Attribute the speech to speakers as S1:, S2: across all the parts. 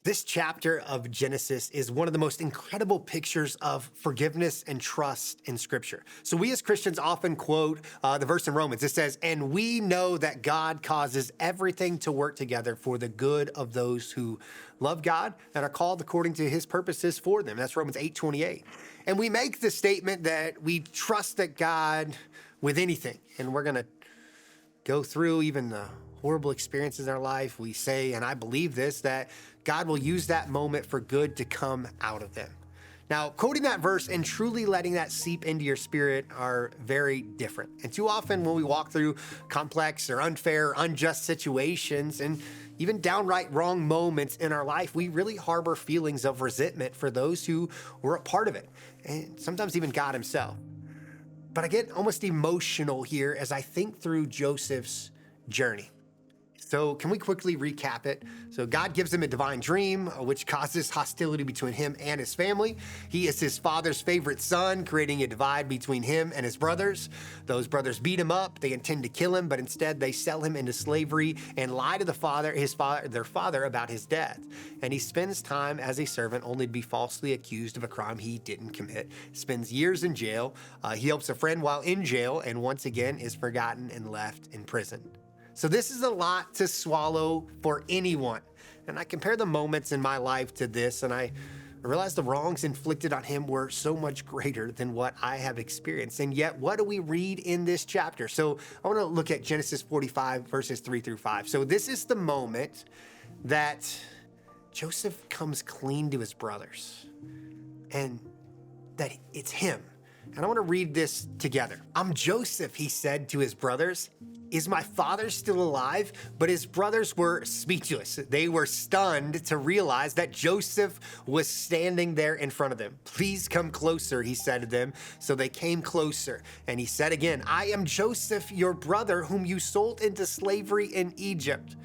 S1: This chapter of Genesis is one of the most incredible pictures of forgiveness and trust in Scripture. So we as Christians often quote the verse in Romans. It says, "And we know that God causes everything to work together for the good of those who love God and are called according to his purposes for them." That's Romans 8:28. And we make the statement that we trust that God with anything. And we're going to go through even the horrible experiences in our life. We say, and I believe this, that God will use that moment for good to come out of them. Now, quoting that verse and truly letting that seep into your spirit are very different. And too often when we walk through complex or unfair, unjust situations and even downright wrong moments in our life, we really harbor feelings of resentment for those who were a part of it, and sometimes even God himself. But I get almost emotional here as I think through Joseph's journey. So can we quickly recap it? So God gives him a divine dream, which causes hostility between him and his family. He is his father's favorite son, creating a divide between him and his brothers. Those brothers beat him up. They intend to kill him, but instead they sell him into slavery and lie to their father about his death. And he spends time as a servant only to be falsely accused of a crime he didn't commit. Spends years in jail. He helps a friend while in jail and once again is forgotten and left in prison. So this is a lot to swallow for anyone. And I compare the moments in my life to this, and I realize the wrongs inflicted on him were so much greater than what I have experienced. And yet, what do we read in this chapter? So I want to look at Genesis 45, verses 3-5. So this is the moment that Joseph comes clean to his brothers, and that it's him. And I want to read this together. "I'm Joseph," he said to his brothers. "Is my father still alive?" But his brothers were speechless. They were stunned to realize that Joseph was standing there in front of them. "Please come closer," he said to them. So they came closer. And he said again, "I am Joseph, your brother, whom you sold into slavery in Egypt.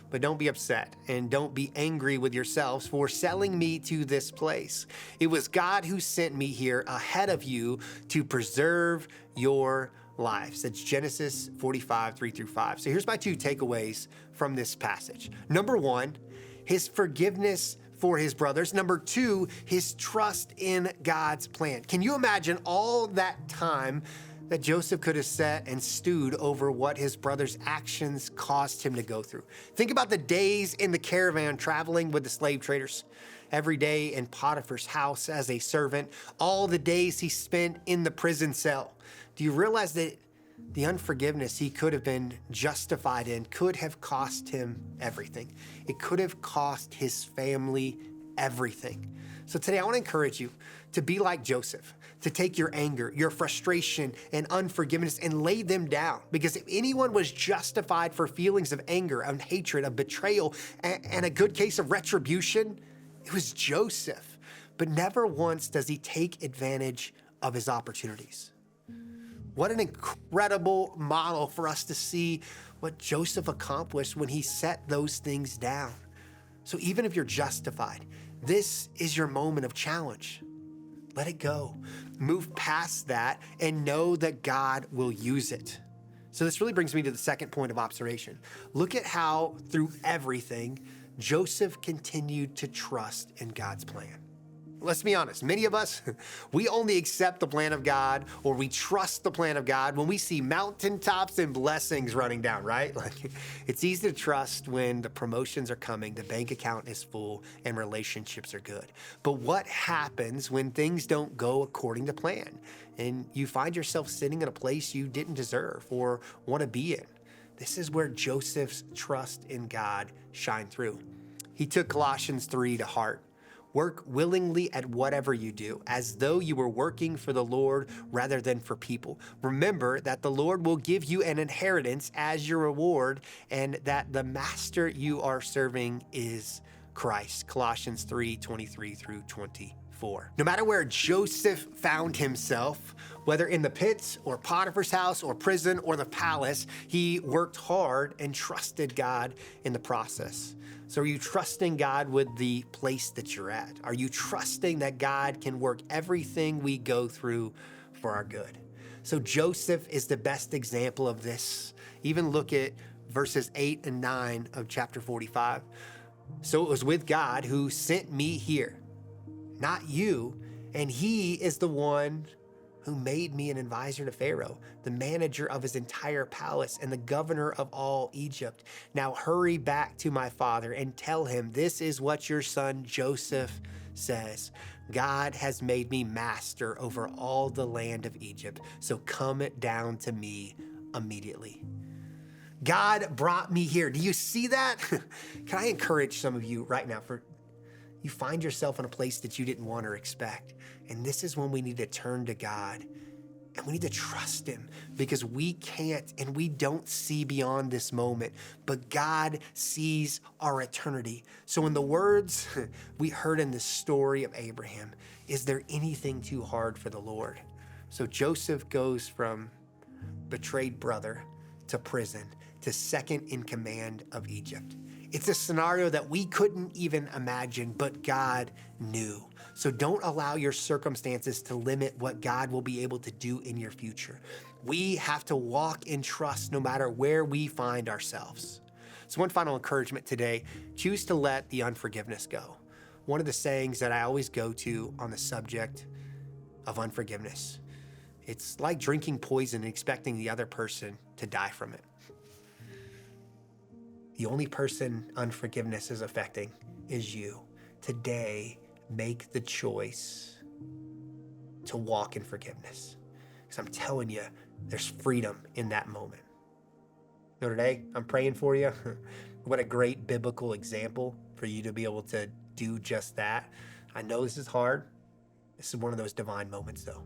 S1: But don't be upset and don't be angry with yourselves for selling me to this place. It was God who sent me here ahead of you to preserve your lives." That's Genesis 45, 3-5. So here's my two takeaways from this passage. Number one, his forgiveness for his brothers. Number two, his trust in God's plan. Can you imagine all that time that Joseph could have sat and stewed over what his brother's actions caused him to go through? Think about the days in the caravan traveling with the slave traders. Every day in Potiphar's house as a servant, all the days he spent in the prison cell. Do you realize that the unforgiveness he could have been justified in could have cost him everything? It could have cost his family everything. So today I want to encourage you to be like Joseph, to take your anger, your frustration, and unforgiveness and lay them down. Because if anyone was justified for feelings of anger, of hatred, of betrayal, and a good case of retribution, it was Joseph. But never once does he take advantage of his opportunities. What an incredible model for us to see what Joseph accomplished when he set those things down. So even if you're justified, this is your moment of challenge. Let it go. Move past that and know that God will use it. So this really brings me to the second point of observation. Look at how through everything, Joseph continued to trust in God's plan. Let's be honest, many of us, we only accept the plan of God or we trust the plan of God when we see mountaintops and blessings running down, right? Like, it's easy to trust when the promotions are coming, the bank account is full, and relationships are good. But what happens when things don't go according to plan and you find yourself sitting in a place you didn't deserve or want to be in? This is where Joseph's trust in God shined through. He took Colossians 3 to heart. "Work willingly at whatever you do, as though you were working for the Lord rather than for people. Remember that the Lord will give you an inheritance as your reward, and that the master you are serving is Christ." Colossians 3:23-24. No matter where Joseph found himself, whether in the pits or Potiphar's house or prison or the palace, he worked hard and trusted God in the process. So are you trusting God with the place that you're at? Are you trusting that God can work everything we go through for our good? So Joseph is the best example of this. Even look at verses 8 and 9 of chapter 45. So it was with God who sent me here, not you. And he is the one who made me an advisor to Pharaoh, the manager of his entire palace and the governor of all Egypt. Now hurry back to my father and tell him, this is what your son Joseph says. God has made me master over all the land of Egypt, so come down to me immediately. God brought me here. Do you see that? Can I encourage some of you right now, for you find yourself in a place that you didn't want or expect. And this is when we need to turn to God and we need to trust him, because we can't and we don't see beyond this moment, but God sees our eternity. So in the words we heard in the story of Abraham, is there anything too hard for the Lord? So Joseph goes from betrayed brother to prison to second in command of Egypt. It's a scenario that we couldn't even imagine, but God knew. So don't allow your circumstances to limit what God will be able to do in your future. We have to walk in trust no matter where we find ourselves. So one final encouragement today, choose to let the unforgiveness go. One of the sayings that I always go to on the subject of unforgiveness, it's like drinking poison and expecting the other person to die from it. The only person unforgiveness is affecting is you. Today, make the choice to walk in forgiveness. Because I'm telling you, there's freedom in that moment. So today, I'm praying for you. What a great biblical example for you to be able to do just that. I know this is hard. This is one of those divine moments, though.